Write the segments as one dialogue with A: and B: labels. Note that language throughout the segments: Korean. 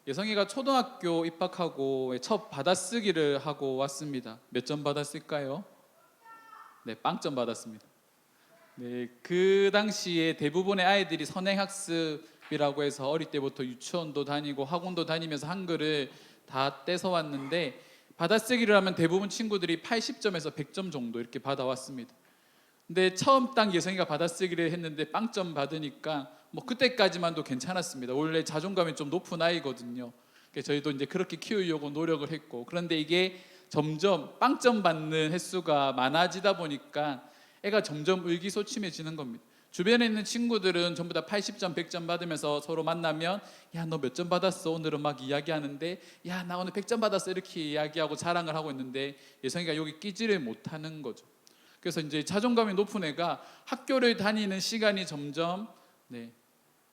A: 예성이가 초등학교 입학하고 첫 받아쓰기를 하고 왔습니다. 몇 점 받았을까요? 네, 빵점 받았습니다. 네, 그 당시에 대부분의 아이들이 선행학습이라고 해서 어릴 때부터 유치원도 다니고 학원도 다니면서 한글을 다 떼서 왔는데, 받아쓰기를 하면 대부분 친구들이 80점에서 100점 정도 이렇게 받아왔습니다. 근데 처음 딱 예성이가 받아쓰기를 했는데 빵점 받으니까 뭐 그때까지만도 괜찮았습니다. 원래 자존감이 좀 높은 아이거든요. 그래서 저희도 이제 그렇게 키우려고 노력을 했고, 그런데 이게 점점 빵점 받는 횟수가 많아지다 보니까 애가 점점 의기소침해지는 겁니다. 주변에 있는 친구들은 전부 다 80점, 100점 받으면서 서로 만나면 야, 너 몇 점 받았어? 오늘은 막 이야기하는데, 야, 나 오늘 100점 받았어, 이렇게 이야기하고 자랑을 하고 있는데 예성이가 여기 끼지를 못하는 거죠. 그래서 이제 자존감이 높은 애가 학교를 다니는 시간이 점점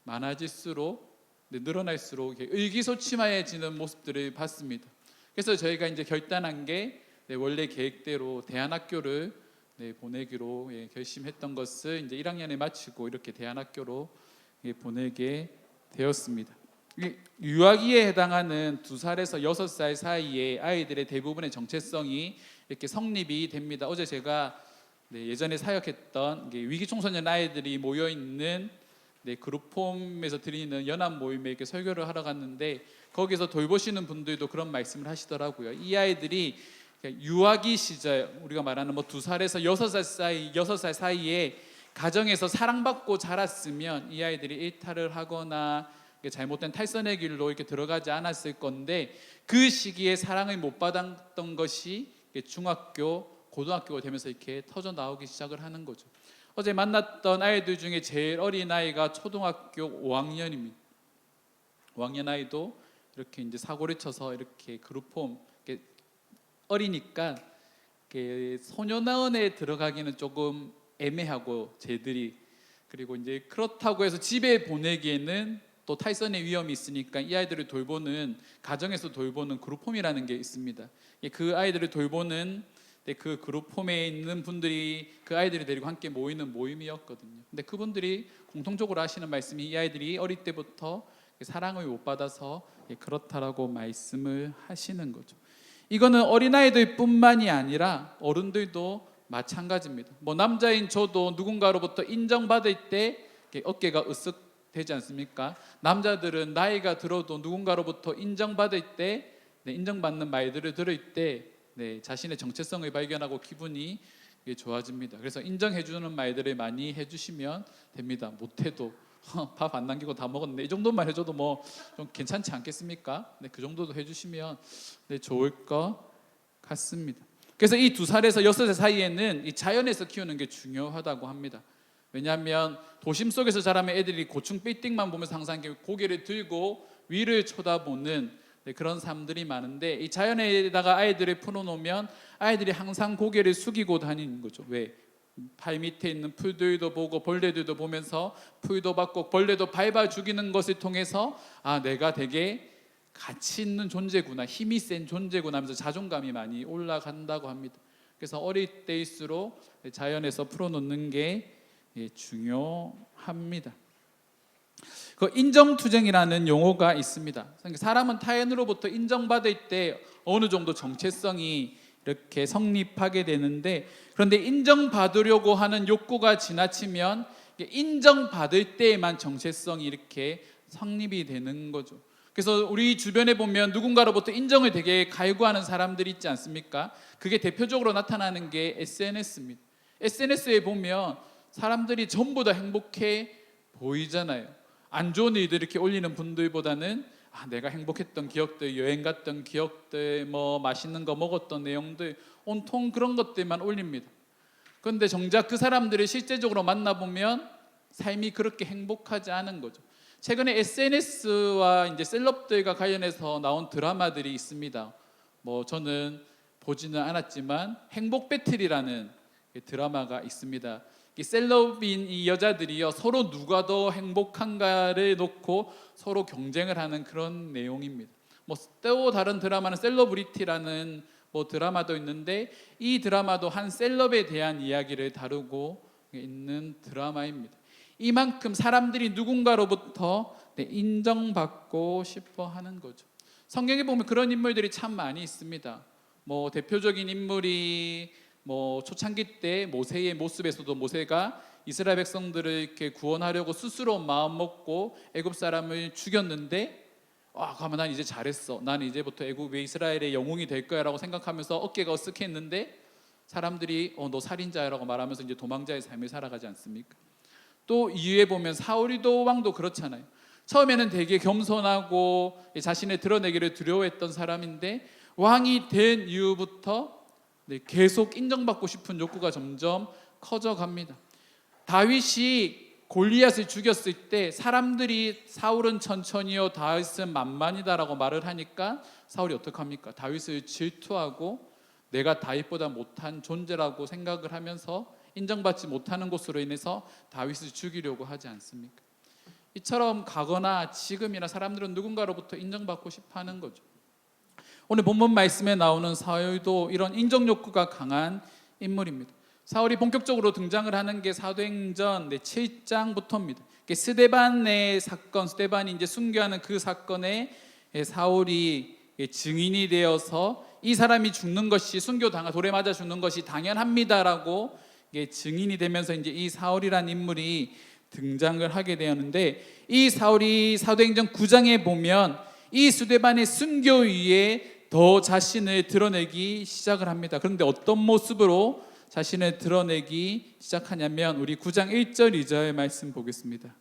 A: 많아질수록 늘어날수록 의기소침해지는 모습들을 봤습니다. 그래서 저희가 이제 결단한 게 원래 계획대로 대안학교를 보내기로 결심했던 것을 이제 1학년에 마치고 이렇게 대안학교로 보내게 되었습니다. 유아기에 해당하는 2살에서 6살 사이의 아이들의 대부분의 정체성이 이렇게 성립이 됩니다. 어제 제가 예전에 사역했던 위기청소년 아이들이 모여있는 그룹홈에서 드리는 연합 모임에 이렇게 설교를 하러 갔는데, 거기서 돌보시는 분들도 그런 말씀을 하시더라고요. 이 아이들이 유아기 시절, 우리가 말하는 2살에서 6살 사이에 가정에서 사랑받고 자랐으면 이 아이들이 일탈을 하거나 잘못된 탈선의 길로 이렇게 들어가지 않았을 건데, 그 시기에 사랑을 못 받았던 것이 중학교, 고등학교가 되면서 이렇게 터져 나오기 시작을 하는 거죠. 어제 만났던 아이들 중에 제일 어린 아이가 초등학교 5학년입니다. 5학년 아이도 이렇게 이제 사고를 쳐서 이렇게 그룹홈, 어리니까 소년원에 들어가기는 조금 애매하고 쟤들이, 그리고 이제 그렇다고 해서 집에 보내기에는 또 탈선의 위험이 있으니까 이 아이들을 돌보는, 가정에서 돌보는 그룹홈이라는 게 있습니다. 그 아이들을 돌보는 그 그룹홈에 있는 분들이 그 아이들을 데리고 함께 모이는 모임이었거든요. 근데 그분들이 공통적으로 하시는 말씀이 이 아이들이 어릴 때부터 사랑을 못 받아서 그렇다라고 말씀을 하시는 거죠. 이거는 어린아이들 뿐만이 아니라 어른들도 마찬가지입니다. 남자인 저도 누군가로부터 인정받을 때 어깨가 으쓱 되지 않습니까? 남자들은 나이가 들어도 누군가로부터 인정받을 때, 인정받는 말들을 들을 때 자신의 정체성을 발견하고 기분이 좋아집니다. 그래서 인정해주는 말들을 많이 해주시면 됩니다. 못해도 밥 안 남기고 다 먹었는데 이 정도만 해줘도 뭐 좀 괜찮지 않겠습니까? 그 정도도 해주시면 좋을 것 같습니다. 그래서 이 2살에서 6살 사이에는 이 자연에서 키우는 게 중요하다고 합니다. 왜냐하면 도심 속에서 자라면 애들이 고층 빌딩만 보면서 항상 고개를 들고 위를 쳐다보는 그런 삶들이 많은데, 이 자연에다가 아이들을 풀어놓으면 아이들이 항상 고개를 숙이고 다니는 거죠. 왜? 발 밑에 있는 풀들도 보고 벌레들도 보면서 풀도 받고 벌레도 밟아 죽이는 것을 통해서 내가 되게 가치 있는 존재구나, 힘이 센 존재구나 하면서 자존감이 많이 올라간다고 합니다. 그래서 어릴 때일수록 자연에서 풀어놓는 게 중요합니다. 그 인정투쟁이라는 용어가 있습니다. 사람은 타인으로부터 인정받을 때 어느 정도 정체성이 이렇게 성립하게 되는데, 그런데 인정받으려고 하는 욕구가 지나치면 인정받을 때에만 정체성이 이렇게 성립이 되는 거죠. 그래서 우리 주변에 보면 누군가로부터 인정을 되게 갈구하는 사람들이 있지 않습니까? 그게 대표적으로 나타나는 게 SNS입니다. SNS에 보면 사람들이 전부 다 행복해 보이잖아요. 안 좋은 일들 이렇게 올리는 분들보다는 내가 행복했던 기억들, 여행 갔던 기억들, 맛있는 거 먹었던 내용들, 온통 그런 것들만 올립니다. 그런데 정작 그 사람들을 실제적으로 만나보면 삶이 그렇게 행복하지 않은 거죠. 최근에 SNS와 이제 셀럽들과 관련해서 나온 드라마들이 있습니다. 저는 보지는 않았지만 행복 배틀이라는 드라마가 있습니다. 이 셀럽인 이 여자들이요, 서로 누가 더 행복한가를 놓고 서로 경쟁을 하는 그런 내용입니다. 또 다른 드라마는 셀러브리티라는 드라마도 있는데, 이 드라마도 한 셀럽에 대한 이야기를 다루고 있는 드라마입니다. 이만큼 사람들이 누군가로부터 인정받고 싶어 하는 거죠. 성경에 보면 그런 인물들이 참 많이 있습니다. 대표적인 인물이 초창기 때 모세의 모습에서도 모세가 이스라엘 백성들을 이렇게 구원하려고 스스로 마음 먹고 애굽 사람을 죽였는데 가만 난 이제 잘했어. 난 이제부터 애굽의 이스라엘의 영웅이 될 거야라고 생각하면서 어깨가 어쓱했는데 사람들이 너 살인자라고 말하면서 이제 도망자의 삶을 살아가지 않습니까? 또 이후에 보면 사울이도 왕도 그렇잖아요. 처음에는 되게 겸손하고 자신을 드러내기를 두려워했던 사람인데 왕이 된 이후부터 계속 인정받고 싶은 욕구가 점점 커져갑니다. 다윗이 골리앗을 죽였을 때 사람들이 사울은 천천히요 다윗은 만만이다라고 말을 하니까 사울이 어떡합니까? 다윗을 질투하고 내가 다윗보다 못한 존재라고 생각을 하면서 인정받지 못하는 것으로 인해서 다윗을 죽이려고 하지 않습니까? 이처럼 가거나 지금이나 사람들은 누군가로부터 인정받고 싶어하는 거죠. 오늘 본문 말씀에 나오는 사울도 이런 인정 욕구가 강한 인물입니다. 사울이 본격적으로 등장을 하는 게 사도행전 7장부터입니다. 스데반의 사건, 스데반이 이제 순교하는 그 사건에 사울이 증인이 되어서 이 사람이 죽는 것이 순교당하 돌에 맞아 죽는 것이 당연합니다라고 증인이 되면서 이제 이 사울이라는 인물이 등장을 하게 되었는데 이 사울이 사도행전 9장에 보면 이 스데반의 순교 위에 더 자신을 드러내기 시작을 합니다. 그런데 어떤 모습으로 자신을 드러내기 시작하냐면 우리 9장 1절 2절 말씀 보겠습니다.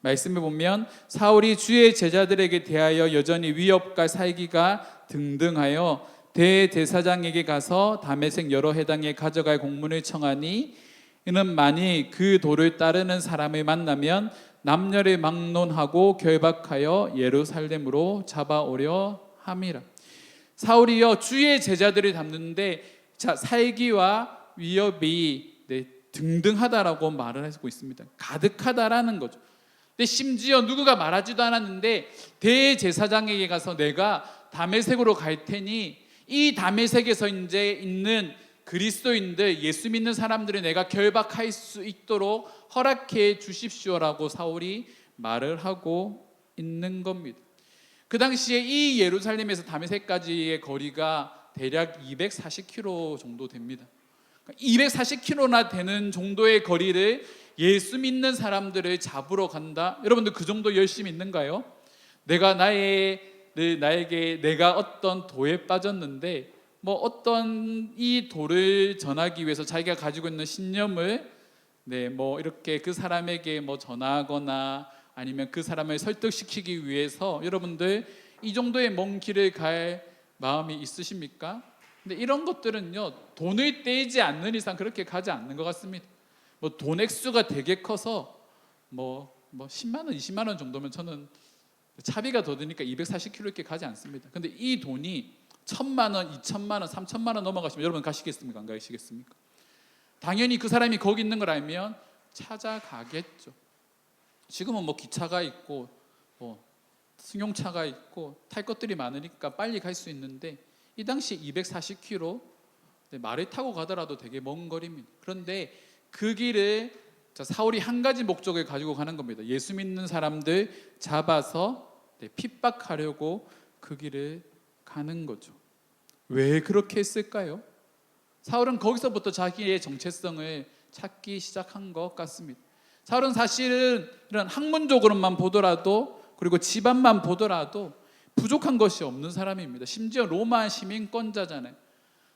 A: 말씀에 보면 사울이 주의 제자들에게 대하여 여전히 위협과 살기가 등등하여 대제사장에게 가서 다메섹 여러 해당에 가져갈 공문을 청하니 이는 만일 그 도를 따르는 사람을 만나면 남녀를 막론하고 결박하여 예루살렘으로 잡아오려 함이라. 사울이요 주의 제자들을 잡는데 살기와 위협이 등등하다라고 말을 하고 있습니다. 가득하다라는 거죠. 근데 심지어 누구가 말하지도 않았는데 대제사장에게 가서 내가 다메섹으로 갈 테니 이 다메섹에서 이제 있는 그리스도인들, 예수 믿는 사람들을 내가 결박할 수 있도록 허락해 주십시오라고 사울이 말을 하고 있는 겁니다. 그 당시에 이 예루살렘에서 다메섹까지의 거리가 대략 240km 정도 됩니다. 240km나 되는 정도의 거리를 예수 믿는 사람들을 잡으러 간다. 여러분들 그 정도 열심히 있는가요? 나에게 내가 어떤 도에 빠졌는데 어떤 이 도를 전하기 위해서 자기가 가지고 있는 신념을 이렇게 그 사람에게 전하거나 아니면 그 사람을 설득시키기 위해서 여러분들 이 정도의 먼 길을 갈 마음이 있으십니까? 근데 이런 것들은요 돈을 떼지 않는 이상 그렇게 가지 않는 것 같습니다. 돈 액수가 되게 커서 10만 원, 20만 원 정도면 저는 차비가 더 드니까 240km 이렇게 가지 않습니다. 근데 이 돈이 1,000만 원, 2,000만 원, 3,000만 원 넘어가시면 여러분 가시겠습니까? 안 가시겠습니까? 당연히 그 사람이 거기 있는 걸 알면 찾아가겠죠. 지금은 기차가 있고 승용차가 있고 탈 것들이 많으니까 빨리 갈 수 있는데 이 당시 240km 말을 타고 가더라도 되게 먼 거리입니다. 그런데 그 길을 사울이 한 가지 목적을 가지고 가는 겁니다. 예수 믿는 사람들 잡아서 핍박하려고 그 길을 가는 거죠. 왜 그렇게 했을까요? 사울은 거기서부터 자기의 정체성을 찾기 시작한 것 같습니다. 사울은 사실은 이런 학문적으로만 보더라도 그리고 집안만 보더라도 부족한 것이 없는 사람입니다. 심지어 로마 시민권자잖아요.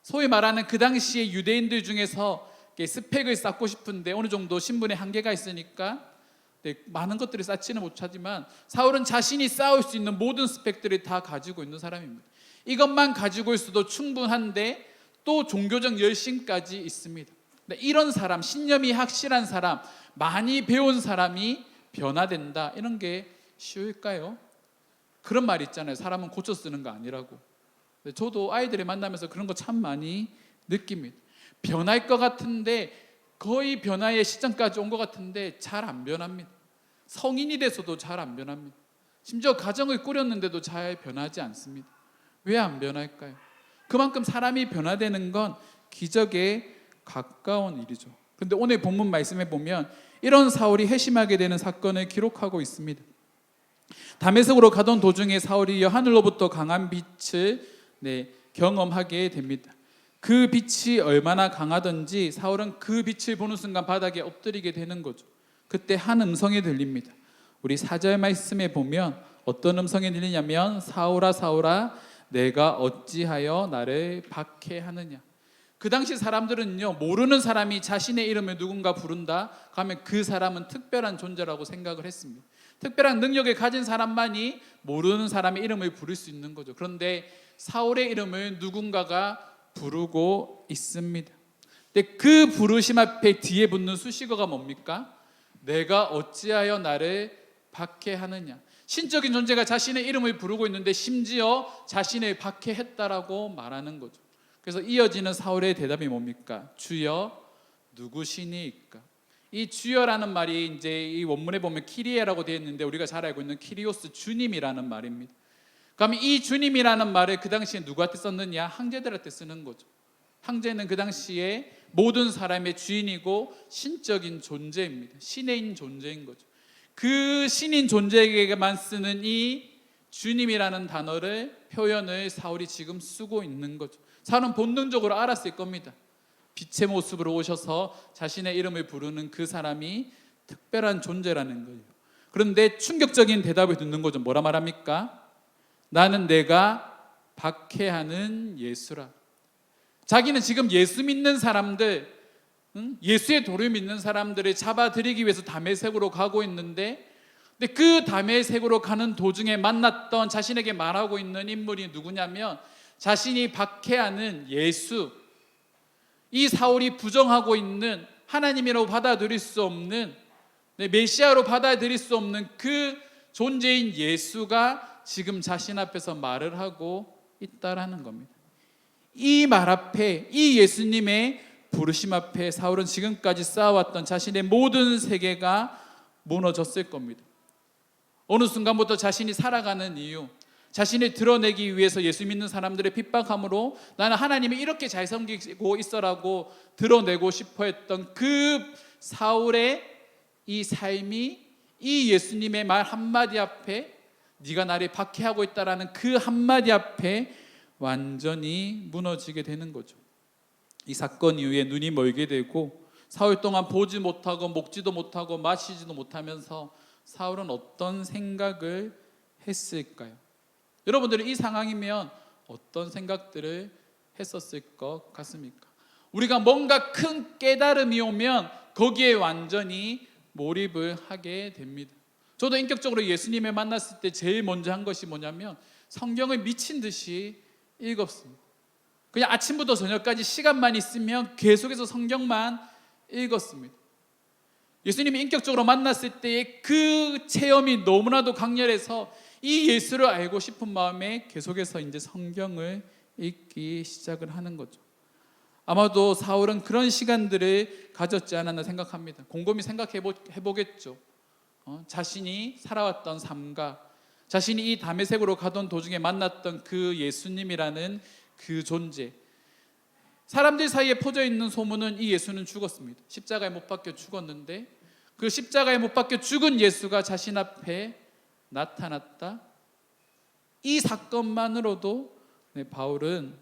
A: 소위 말하는 그 당시에 유대인들 중에서 스펙을 쌓고 싶은데 어느 정도 신분의 한계가 있으니까 많은 것들을 쌓지는 못하지만 사울은 자신이 쌓을 수 있는 모든 스펙들을 다 가지고 있는 사람입니다. 이것만 가지고 있어도 충분한데 또 종교적 열심까지 있습니다. 이런 사람, 신념이 확실한 사람, 많이 배운 사람이 변화된다, 이런 게 쉬울까요? 그런 말 있잖아요. 사람은 고쳐 쓰는 거 아니라고. 저도 아이들을 만나면서 그런 거 참 많이 느낍니다. 변할 것 같은데 거의 변화의 시점까지 온 것 같은데 잘 안 변합니다. 성인이 돼서도 잘 안 변합니다. 심지어 가정을 꾸렸는데도 잘 변하지 않습니다. 왜 안 변할까요? 그만큼 사람이 변화되는 건 기적에 가까운 일이죠. 그런데 오늘 본문 말씀에 보면 이런 사울이 회심하게 되는 사건을 기록하고 있습니다. 다메섹으로 가던 도중에 사울이 하늘로부터 강한 빛을 경험하게 됩니다. 그 빛이 얼마나 강하던지 사울은 그 빛을 보는 순간 바닥에 엎드리게 되는 거죠. 그때 한 음성이 들립니다. 우리 4절 말씀에 보면 어떤 음성이 들리냐면 사울아 사울아 내가 어찌하여 나를 박해하느냐. 그 당시 사람들은요, 모르는 사람이 자신의 이름을 누군가 부른다 하면 그 사람은 특별한 존재라고 생각을 했습니다. 특별한 능력을 가진 사람만이 모르는 사람의 이름을 부를 수 있는 거죠. 그런데 사울의 이름을 누군가가 부르고 있습니다. 근데 그 부르심 앞에 뒤에 붙는 수식어가 뭡니까? 내가 어찌하여 나를 박해하느냐. 신적인 존재가 자신의 이름을 부르고 있는데 심지어 자신을 박해했다라고 말하는 거죠. 그래서 이어지는 사울의 대답이 뭡니까? 주여 누구시니까? 이 주여라는 말이 이제 이 원문에 보면 키리에라고 되어 있는데 우리가 잘 알고 있는 키리오스 주님이라는 말입니다. 그럼 이 주님이라는 말을 그 당시에 누구한테 썼느냐? 황제들한테 쓰는 거죠. 황제는 그 당시에 모든 사람의 주인이고 신적인 존재입니다. 신인 존재인 거죠. 그 신인 존재에게만 쓰는 이 주님이라는 단어를 표현을 사울이 지금 쓰고 있는 거죠. 사울은 본능적으로 알았을 겁니다. 빛의 모습으로 오셔서 자신의 이름을 부르는 그 사람이 특별한 존재라는 거예요. 그런데 충격적인 대답을 듣는 거죠. 뭐라 말합니까? 나는 내가 박해하는 예수라. 자기는 지금 예수 믿는 사람들, 예수의 도를 믿는 사람들을 잡아들이기 위해서 다메섹으로 가고 있는데, 근데 그 다메섹으로 가는 도중에 만났던 자신에게 말하고 있는 인물이 누구냐면 자신이 박해하는 예수, 이 사울이 부정하고 있는 하나님이라고 받아들일 수 없는 메시아로 받아들일 수 없는 그 존재인 예수가 지금 자신 앞에서 말을 하고 있다라는 겁니다. 이 말 앞에, 이 예수님의 부르심 앞에 사울은 지금까지 쌓아왔던 자신의 모든 세계가 무너졌을 겁니다. 어느 순간부터 자신이 살아가는 이유, 자신을 드러내기 위해서 예수 믿는 사람들의 핍박함으로 나는 하나님이 이렇게 잘 섬기고 있어라고 드러내고 싶어 했던 그 사울의 이 삶이 이 예수님의 말 한마디 앞에, 네가 나를 박해하고 있다라는 그 한마디 앞에 완전히 무너지게 되는 거죠. 이 사건 이후에 눈이 멀게 되고 사흘 동안 보지 못하고 먹지도 못하고 마시지도 못하면서 사울은 어떤 생각을 했을까요? 여러분들은 이 상황이면 어떤 생각들을 했었을 것 같습니까? 우리가 뭔가 큰 깨달음이 오면 거기에 완전히 몰입을 하게 됩니다. 저도 인격적으로 예수님을 만났을 때 제일 먼저 한 것이 뭐냐면 성경을 미친 듯이 읽었습니다. 그냥 아침부터 저녁까지 시간만 있으면 계속해서 성경만 읽었습니다. 예수님이 인격적으로 만났을 때의 그 체험이 너무나도 강렬해서 이 예수를 알고 싶은 마음에 계속해서 이제 성경을 읽기 시작을 하는 거죠. 아마도 사울은 그런 시간들을 가졌지 않았나 생각합니다. 곰곰이 생각해보겠죠. 자신이 살아왔던 삶과 자신이 이 다메섹으로 가던 도중에 만났던 그 예수님이라는 그 존재, 사람들 사이에 퍼져 있는 소문은 이 예수는 죽었습니다. 십자가에 못 박혀 죽었는데 그 십자가에 못 박혀 죽은 예수가 자신 앞에 나타났다. 이 사건만으로도 바울은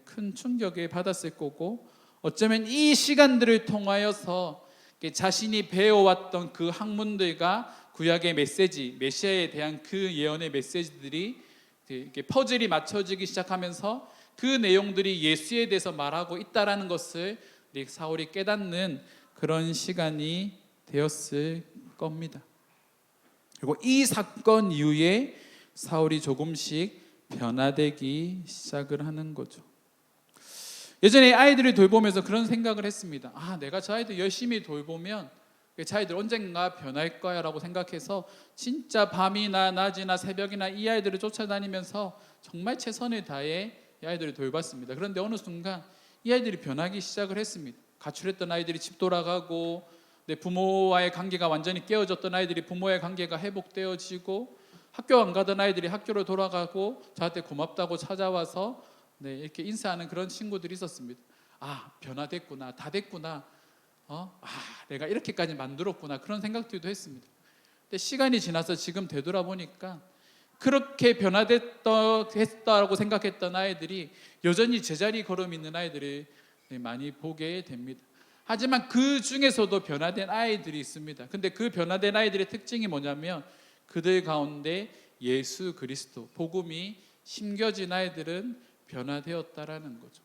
A: 큰 충격을 받았을 거고, 어쩌면 이 시간들을 통하여서 자신이 배워왔던 그 학문들과 구약의 메시지, 메시아에 대한 그 예언의 메시지들이 이렇게 퍼즐이 맞춰지기 시작하면서 그 내용들이 예수에 대해서 말하고 있다라는 것을 사울이 깨닫는 그런 시간이 되었을 겁니다. 그리고 이 사건 이후에 사울이 조금씩 변화되기 시작을 하는 거죠. 예전에 아이들을 돌보면서 그런 생각을 했습니다. 내가 저 아이들 열심히 돌보면 저 아이들 언젠가 변할 거야 라고 생각해서 진짜 밤이나 낮이나 새벽이나 이 아이들을 쫓아다니면서 정말 최선을 다해 이 아이들을 돌봤습니다. 그런데 어느 순간 이 아이들이 변하기 시작을 했습니다. 가출했던 아이들이 집 돌아가고, 부모와의 관계가 완전히 깨어졌던 아이들이 부모와의 관계가 회복되어지고, 학교 안 가던 아이들이 학교로 돌아가고 저한테 고맙다고 찾아와서 이렇게 인사하는 그런 친구들이 있었습니다. 변화됐구나, 다 됐구나, 내가 이렇게까지 만들었구나, 그런 생각들도 했습니다. 근데 시간이 지나서 지금 되돌아보니까 그렇게 변화됐다고 생각했던 아이들이 여전히 제자리 걸음 있는 아이들이 많이 보게 됩니다. 하지만 그 중에서도 변화된 아이들이 있습니다. 근데 그 변화된 아이들의 특징이 뭐냐면 그들 가운데 예수 그리스도 복음이 심겨진 아이들은 변화되었다라는 거죠.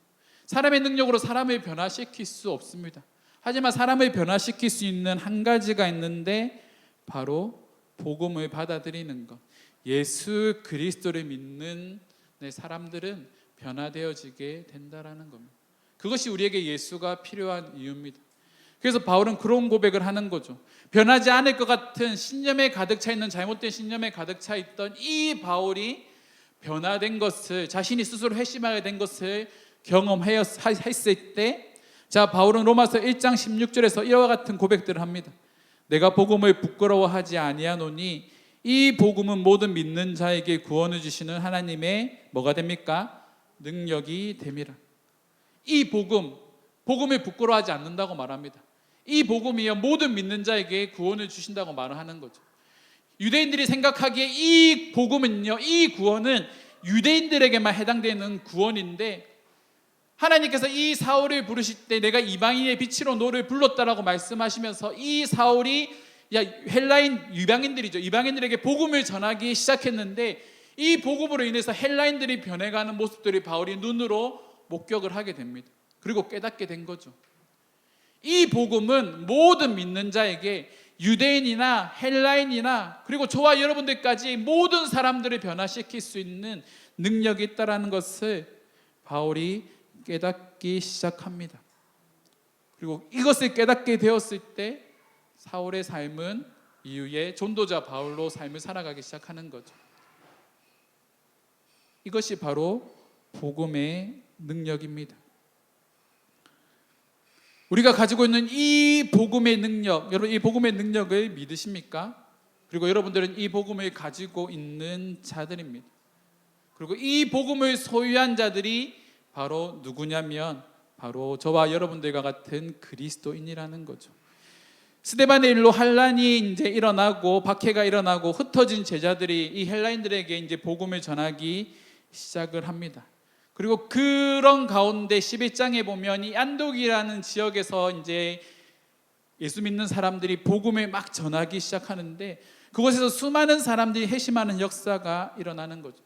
A: 사람의 능력으로 사람을 변화시킬 수 없습니다. 하지만 사람을 변화시킬 수 있는 한 가지가 있는데 바로 복음을 받아들이는 것. 예수 그리스도를 믿는 사람들은 변화되어지게 된다라는 겁니다. 그것이 우리에게 예수가 필요한 이유입니다. 그래서 바울은 그런 고백을 하는 거죠. 변하지 않을 것 같은 신념에 가득 차 있는, 잘못된 신념에 가득 차 있던 이 바울이 변화된 것을, 자신이 스스로 회심하게 된 것을 경험했을 때, 자, 바울은 로마서 1장 16절에서 이와 같은 고백들을 합니다. 내가 복음을 부끄러워하지 아니하노니 이 복음은 모든 믿는 자에게 구원을 주시는 하나님의 뭐가 됩니까? 능력이 됨이라. 이 복음을 부끄러워하지 않는다고 말합니다. 이 복음이요 모든 믿는 자에게 구원을 주신다고 말을 하는 거죠. 유대인들이 생각하기에 이 복음은요, 이 구원은 유대인들에게만 해당되는 구원인데, 하나님께서 이 사울을 부르실 때 내가 이방인의 빛으로 너를 불렀다라고 말씀하시면서 이 사울이 헬라인 유방인들이죠. 이방인들에게 복음을 전하기 시작했는데 이 복음으로 인해서 헬라인들이 변해가는 모습들이 바울이 눈으로 목격을 하게 됩니다. 그리고 깨닫게 된 거죠. 이 복음은 모든 믿는 자에게 유대인이나 헬라인이나 그리고 저와 여러분들까지 모든 사람들을 변화시킬 수 있는 능력이 있다는 것을 바울이 깨닫기 시작합니다. 그리고 이것을 깨닫게 되었을 때 사울의 삶은 이후에 전도자 바울로 삶을 살아가기 시작하는 거죠. 이것이 바로 복음의 능력입니다. 우리가 가지고 있는 이 복음의 능력, 여러분 이 복음의 능력을 믿으십니까? 그리고 여러분들은 이 복음을 가지고 있는 자들입니다. 그리고 이 복음을 소유한 자들이 바로 누구냐면 바로 저와 여러분들과 같은 그리스도인이라는 거죠. 스데반의 일로 환란이 이제 일어나고 박해가 일어나고 흩어진 제자들이 이 헬라인들에게 이제 복음을 전하기 시작을 합니다. 그리고 그런 가운데 11장에 보면 이 안독이라는 지역에서 이제 예수 믿는 사람들이 복음을 막 전하기 시작하는데 그곳에서 수많은 사람들이 회심하는 역사가 일어나는 거죠.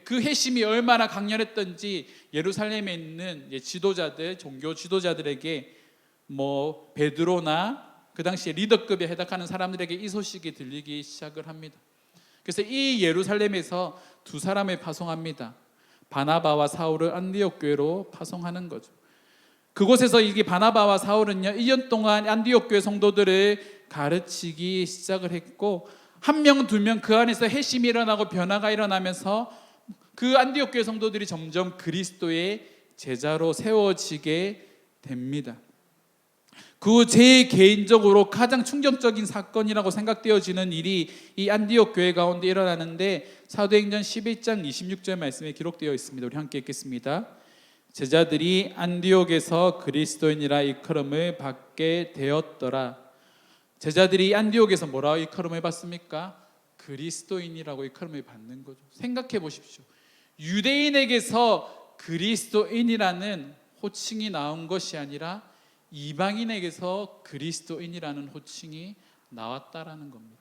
A: 그 회심이 얼마나 강렬했던지 예루살렘에 있는 지도자들, 종교 지도자들에게 뭐 베드로나 그 당시에 리더급에 해당하는 사람들에게 이 소식이 들리기 시작을 합니다. 그래서 이 예루살렘에서 두 사람을 파송합니다. 바나바와 사울을 안디옥 교회로 파송하는 거죠. 그곳에서 이게 바나바와 사울은요 1년 동안 안디옥 교회 성도들을 가르치기 시작을 했고 한 명, 두 명 그 안에서 회심이 일어나고 변화가 일어나면서 그 안디옥 교회 성도들이 점점 그리스도의 제자로 세워지게 됩니다. 그 제 개인적으로 가장 충격적인 사건이라고 생각되어지는 일이 이 안디옥 교회 가운데 일어나는데 사도행전 11장 26절 말씀에 기록되어 있습니다. 우리 함께 읽겠습니다. 제자들이 안디옥에서 그리스도인이라 일컬음을 받게 되었더라. 제자들이 안디옥에서 뭐라고 일컬음을 받습니까? 그리스도인이라고 일컬음을 받는 거죠. 생각해 보십시오. 유대인에게서 그리스도인이라는 호칭이 나온 것이 아니라 이방인에게서 그리스도인이라는 호칭이 나왔다라는 겁니다.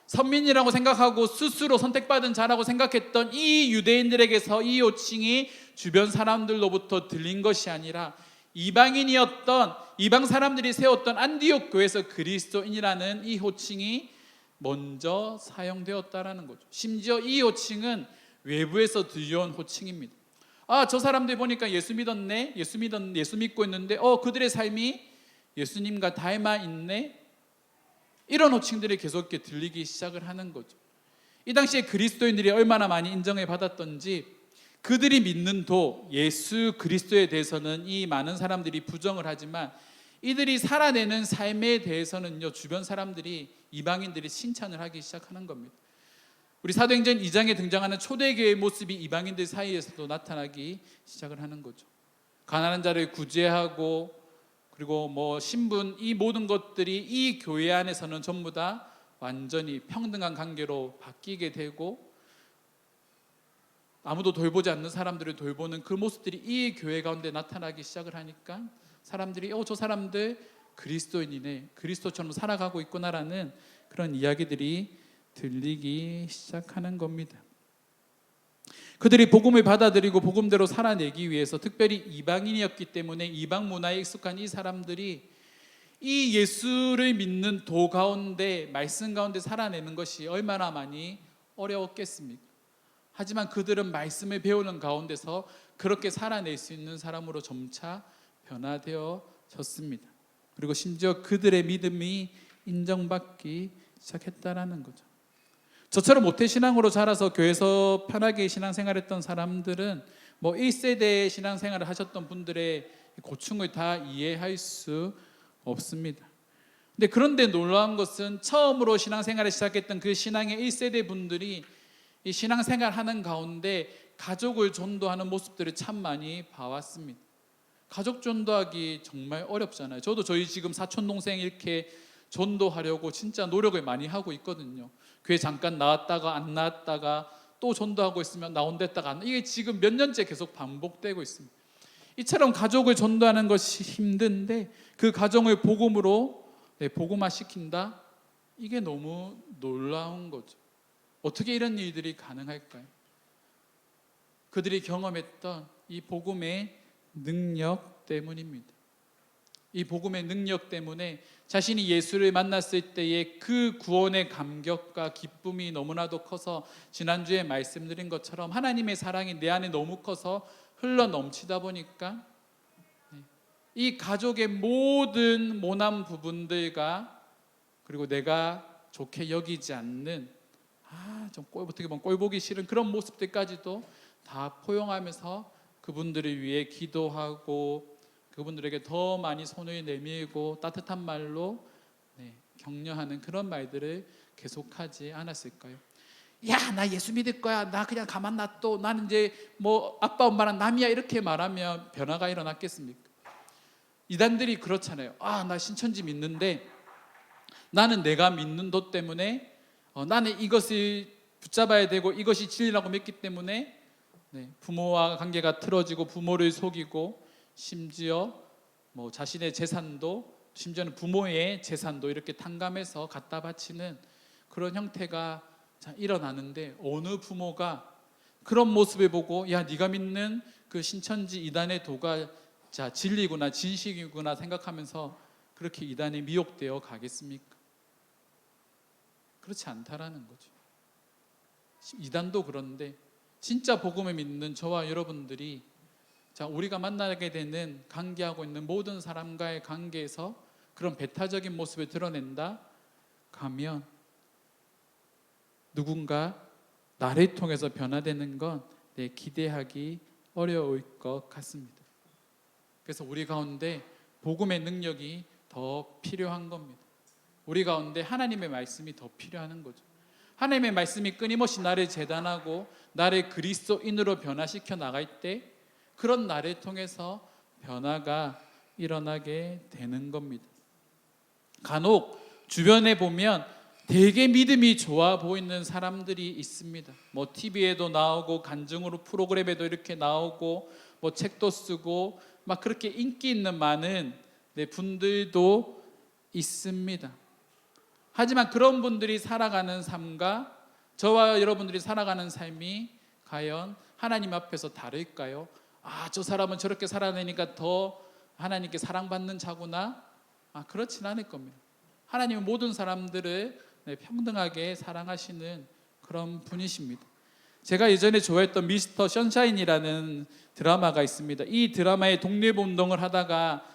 A: 선민이라고 생각하고 스스로 선택받은 자라고 생각했던 이 유대인들에게서 이 호칭이 주변 사람들로부터 들린 것이 아니라 이방인이었던 이방 사람들이 세웠던 안디옥 교회에서 그리스도인이라는 이 호칭이 먼저 사용되었다라는 거죠. 심지어 이 호칭은 외부에서 들려온 호칭입니다. 저 사람들 보니까 예수 믿었네, 예수 믿고 있는데 그들의 삶이 예수님과 닮아 있네, 이런 호칭들이 계속 이렇게 들리기 시작을 하는 거죠. 이 당시에 그리스도인들이 얼마나 많이 인정을 받았던지 그들이 믿는 예수 그리스도에 대해서는 이 많은 사람들이 부정을 하지만 이들이 살아내는 삶에 대해서는요 주변 사람들이 이방인들이 칭찬을 하기 시작하는 겁니다. 우리 사도행전 2장에 등장하는 초대교회의 모습이 이방인들 사이에서도 나타나기 시작을 하는 거죠. 가난한 자를 구제하고 그리고 신분 이 모든 것들이 이 교회 안에서는 전부 다 완전히 평등한 관계로 바뀌게 되고 아무도 돌보지 않는 사람들을 돌보는 그 모습들이 이 교회 가운데 나타나기 시작을 하니까 사람들이 저 사람들 그리스도인이네, 그리스도처럼 살아가고 있구나라는 그런 이야기들이 들리기 시작하는 겁니다. 그들이 복음을 받아들이고 복음대로 살아내기 위해서, 특별히 이방인이었기 때문에 이방 문화에 익숙한 이 사람들이 이 예수를 믿는 도 가운데, 말씀 가운데 살아내는 것이 얼마나 많이 어려웠겠습니까? 하지만 그들은 말씀을 배우는 가운데서 그렇게 살아낼 수 있는 사람으로 점차 변화되어졌습니다. 그리고 심지어 그들의 믿음이 인정받기 시작했다라는 거죠. 저처럼 모태신앙으로 자라서 교회에서 편하게 신앙생활했던 사람들은 1세대 신앙생활을 하셨던 분들의 고충을 다 이해할 수 없습니다. 그런데 놀라운 것은 처음으로 신앙생활을 시작했던 그 신앙의 1세대 분들이 이 신앙생활 하는 가운데 가족을 전도하는 모습들을 참 많이 봐왔습니다. 가족 전도하기 정말 어렵잖아요. 저도 저희 지금 사촌 동생 이렇게 전도하려고 진짜 노력을 많이 하고 있거든요. 교회 잠깐 나왔다가 안 나왔다가 또 전도하고 있으면 나온댔다가 안, 이게 지금 몇 년째 계속 반복되고 있습니다. 이처럼 가족을 전도하는 것이 힘든데 그 가정을 복음으로 복음화시킨다? 이게 너무 놀라운 거죠. 어떻게 이런 일들이 가능할까요? 그들이 경험했던 이 복음의 능력 때문입니다. 이 복음의 능력 때문에 자신이 예수를 만났을 때의 그 구원의 감격과 기쁨이 너무나도 커서, 지난주에 말씀드린 것처럼 하나님의 사랑이 내 안에 너무 커서 흘러 넘치다 보니까 이 가족의 모든 모난 부분들과, 그리고 내가 좋게 여기지 않는 좀 어떻게 보면 꼴보기 싫은 그런 모습들까지도 다 포용하면서 그분들을 위해 기도하고 그분들에게 더 많이 손을 내밀고 따뜻한 말로 격려하는 그런 말들을 계속하지 않았을까요? 야, 나 예수 믿을 거야, 나 그냥 가만 놔둬, 나는 이제 아빠 엄마랑 남이야, 이렇게 말하면 변화가 일어났겠습니까? 이단들이 그렇잖아요. 나 신천지 믿는데 나는 내가 믿는 것 때문에 나는 이것을 붙잡아야 되고 이것이 진리라고 믿기 때문에 부모와 관계가 틀어지고 부모를 속이고 심지어 자신의 재산도, 심지어는 부모의 재산도 이렇게 탕감해서 갖다 바치는 그런 형태가 일어나는데, 어느 부모가 그런 모습을 보고 야, 네가 믿는 그 신천지 이단의 도가 진리구나, 진실이구나 생각하면서 그렇게 이단에 미혹되어 가겠습니까? 그렇지 않다라는 거죠. 이단도 그런데 진짜 복음을 믿는 저와 여러분들이 우리가 만나게 되는, 관계하고 있는 모든 사람과의 관계에서 그런 배타적인 모습을 드러낸다 가면 누군가 나를 통해서 변화되는 건 기대하기 어려울 것 같습니다. 그래서 우리 가운데 복음의 능력이 더 필요한 겁니다. 우리 가운데 하나님의 말씀이 더 필요한 거죠. 하나님의 말씀이 끊임없이 나를 재단하고 나를 그리스도인으로 변화시켜 나갈 때 그런 나를 통해서 변화가 일어나게 되는 겁니다. 간혹 주변에 보면 되게 믿음이 좋아 보이는 사람들이 있습니다. TV에도 나오고 간증으로 프로그램에도 이렇게 나오고 책도 쓰고 막 그렇게 인기 있는 많은 분들도 있습니다. 하지만 그런 분들이 살아가는 삶과 저와 여러분들이 살아가는 삶이 과연 하나님 앞에서 다를까요? 저 사람은 저렇게 살아내니까 더 하나님께 사랑받는 자구나. 그렇진 않을 겁니다. 하나님은 모든 사람들을 평등하게 사랑하시는 그런 분이십니다. 제가 예전에 좋아했던 미스터 선샤인이라는 드라마가 있습니다. 이 드라마의 독립운동을 하다가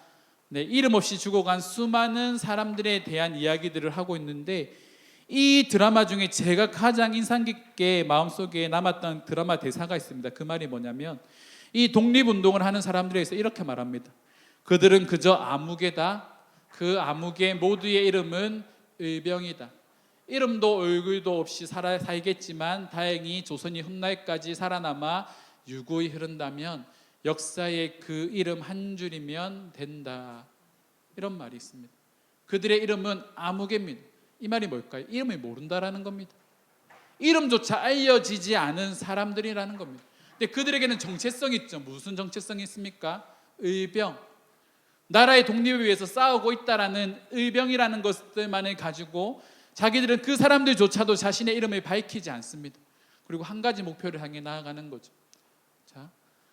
A: 이름 없이 죽어간 수많은 사람들에 대한 이야기들을 하고 있는데, 이 드라마 중에 제가 가장 인상 깊게 마음속에 남았던 드라마 대사가 있습니다. 그 말이 뭐냐면, 이 독립운동을 하는 사람들에서 이렇게 말합니다. 그들은 그저 아무개다. 그 아무개 모두의 이름은 의병이다. 이름도 얼굴도 없이 살겠지만 다행히 조선이 훗날까지 살아남아 유구히 흐른다면 역사의 그 이름 한 줄이면 된다. 이런 말이 있습니다. 그들의 이름은 아무개입니다. 이 말이 뭘까요? 이름을 모른다라는 겁니다. 이름조차 알려지지 않은 사람들이라는 겁니다. 근데 그들에게는 정체성이 있죠. 무슨 정체성이 있습니까? 의병. 나라의 독립을 위해서 싸우고 있다라는 의병이라는 것들만을 가지고 자기들은 그 사람들조차도 자신의 이름을 밝히지 않습니다. 그리고 한 가지 목표를 향해 나아가는 거죠. 자,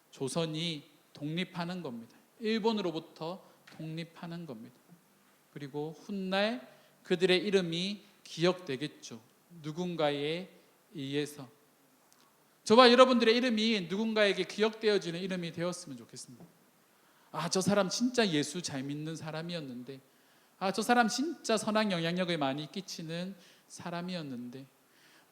A: 조선이 독립하는 겁니다. 일본으로부터 독립하는 겁니다. 그리고 훗날 그들의 이름이 기억되겠죠. 누군가에 의해서. 저와 여러분들의 이름이 누군가에게 기억되어지는 이름이 되었으면 좋겠습니다. 아, 저 사람 진짜 예수 잘 믿는 사람이었는데, 아, 저 사람 진짜 선한 영향력을 많이 끼치는 사람이었는데,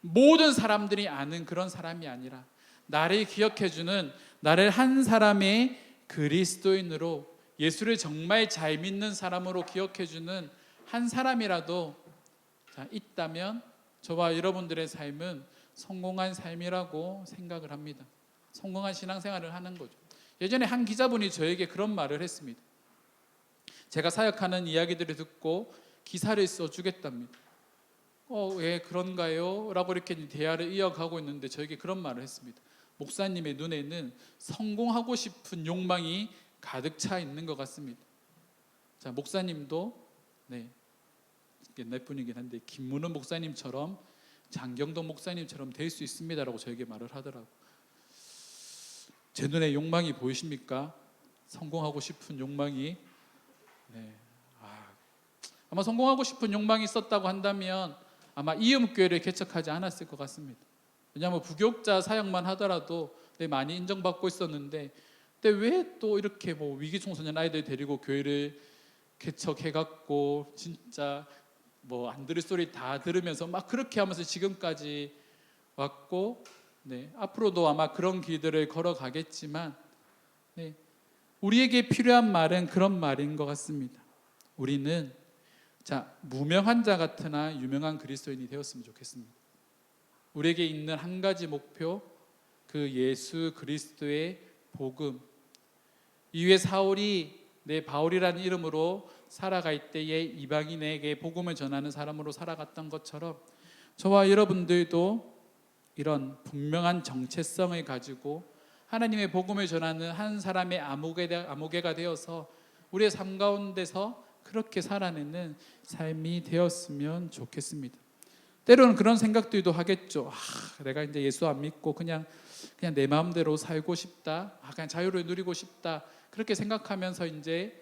A: 모든 사람들이 아는 그런 사람이 아니라 나를 기억해주는, 나를 한 사람의 그리스도인으로, 예수를 정말 잘 믿는 사람으로 기억해주는 한 사람이라도 있다면 저와 여러분들의 삶은 성공한 삶이라고 생각을 합니다. 성공한 신앙생활을 하는 거죠. 예전에 한 기자분이 저에게 그런 말을 했습니다. 제가 사역하는 이야기들을 듣고 기사를 써주겠답니다. 왜 그런가요? 라고 이렇게 대화를 이어가고 있는데 저에게 그런 말을 했습니다. 목사님의 눈에는 성공하고 싶은 욕망이 가득 차 있는 것 같습니다. 자, 목사님도 옛날 분이긴 한데 김문은 목사님처럼, 장경동 목사님처럼 될 수 있습니다라고 저에게 말을 하더라고. 제 눈에 욕망이 보이십니까? 성공하고 싶은 욕망이. 아마 성공하고 싶은 욕망이 있었다고 한다면 아마 이음교회를 개척하지 않았을 것 같습니다. 왜냐하면 부교육자 사역만 하더라도 많이 인정받고 있었는데, 근데 왜 또 이렇게 위기 청소년 아이들 데리고 교회를 개척해갖고 진짜 안 들을 소리 다 들으면서 막 그렇게 하면서 지금까지 왔고, 앞으로도 아마 그런 길들을 걸어가겠지만, 우리에게 필요한 말은 그런 말인 것 같습니다. 우리는 무명한 자 같으나 유명한 그리스도인이 되었으면 좋겠습니다. 우리에게 있는 한 가지 목표, 그 예수 그리스도의 복음. 이후에 사울이 바울이라는 이름으로 살아갈 때에 이방인에게 복음을 전하는 사람으로 살아갔던 것처럼 저와 여러분들도 이런 분명한 정체성을 가지고 하나님의 복음을 전하는 한 사람의 아무개가 되어서 우리의 삶 가운데서 그렇게 살아내는 삶이 되었으면 좋겠습니다. 때로는 그런 생각들도 하겠죠. 내가 이제 예수 안 믿고 그냥 내 마음대로 살고 싶다, 그냥 자유를 누리고 싶다, 그렇게 생각하면서 이제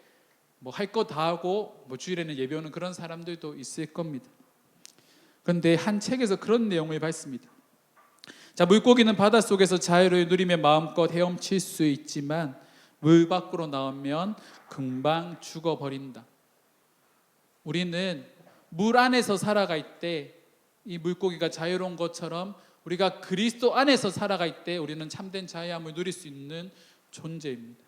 A: 할 거 다 하고 주일에는 예배 오는 그런 사람들도 있을 겁니다. 그런데 한 책에서 그런 내용을 봤습니다. 물고기는 바닷속에서 자유를 누리며 마음껏 헤엄칠 수 있지만 물 밖으로 나오면 금방 죽어버린다. 우리는 물 안에서 살아갈 때 이 물고기가 자유로운 것처럼 우리가 그리스도 안에서 살아갈 때 우리는 참된 자유함을 누릴 수 있는 존재입니다.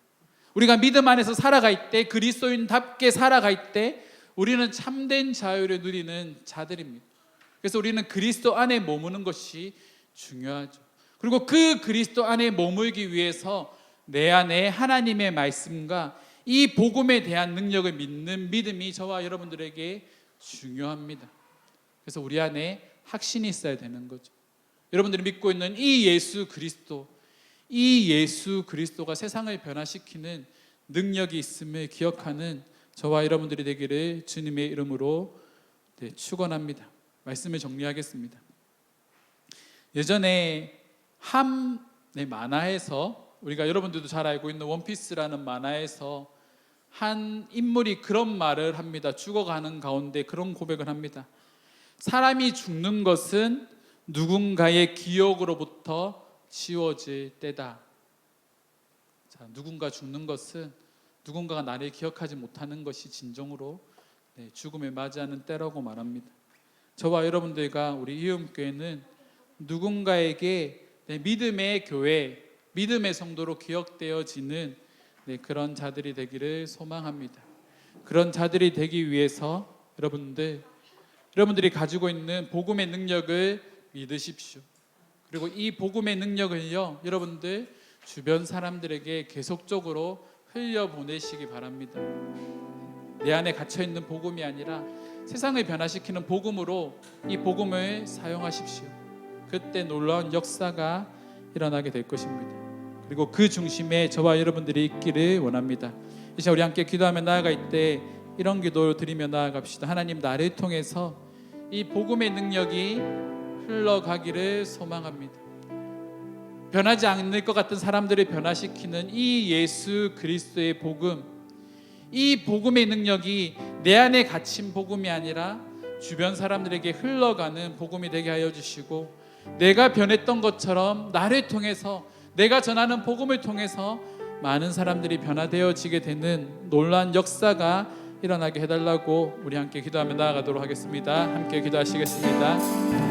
A: 우리가 믿음 안에서 살아갈 때, 그리스도인답게 살아갈 때 우리는 참된 자유를 누리는 자들입니다. 그래서 우리는 그리스도 안에 머무는 것이 중요하죠. 그리고 그 그리스도 안에 머물기 위해서 내 안에 하나님의 말씀과 이 복음에 대한 능력을 믿는 믿음이 저와 여러분들에게 중요합니다. 그래서 우리 안에 확신이 있어야 되는 거죠. 여러분들이 믿고 있는 이 예수 그리스도가 세상을 변화시키는 능력이 있음을 기억하는 저와 여러분들이 되기를 주님의 이름으로 축원합니다. 말씀을 정리하겠습니다. 예전에 한 만화에서, 우리가 여러분들도 잘 알고 있는 원피스라는 만화에서 한 인물이 그런 말을 합니다. 죽어가는 가운데 그런 고백을 합니다. 사람이 죽는 것은 누군가의 기억으로부터 지워질 때다. 누군가 죽는 것은 누군가가 나를 기억하지 못하는 것이 진정으로 죽음을 맞이하는 때라고 말합니다. 저와 여러분들과 우리 이음교회는 누군가에게 믿음의 교회, 믿음의 성도로 기억되어지는 그런 자들이 되기를 소망합니다. 그런 자들이 되기 위해서 여러분들이 가지고 있는 복음의 능력을 믿으십시오. 그리고 이 복음의 능력을요, 여러분들 주변 사람들에게 계속적으로 흘려보내시기 바랍니다. 내 안에 갇혀있는 복음이 아니라 세상을 변화시키는 복음으로 이 복음을 사용하십시오. 그때 놀라운 역사가 일어나게 될 것입니다. 그리고 그 중심에 저와 여러분들이 있기를 원합니다. 이 시간 우리 함께 기도하며 나아갈 때 이런 기도를 드리며 나아갑시다. 하나님, 나를 통해서 이 복음의 능력이 흘러가기를 소망합니다. 변하지 않을 것 같은 사람들을 변화시키는 이 예수 그리스도의 복음, 이 복음의 능력이 내 안에 갇힌 복음이 아니라 주변 사람들에게 흘러가는 복음이 되게 하여 주시고, 내가 변했던 것처럼 나를 통해서, 내가 전하는 복음을 통해서 많은 사람들이 변화되어지게 되는 놀라운 역사가 일어나게 해달라고 우리 함께 기도하며 나아가도록 하겠습니다. 함께 기도하시겠습니다.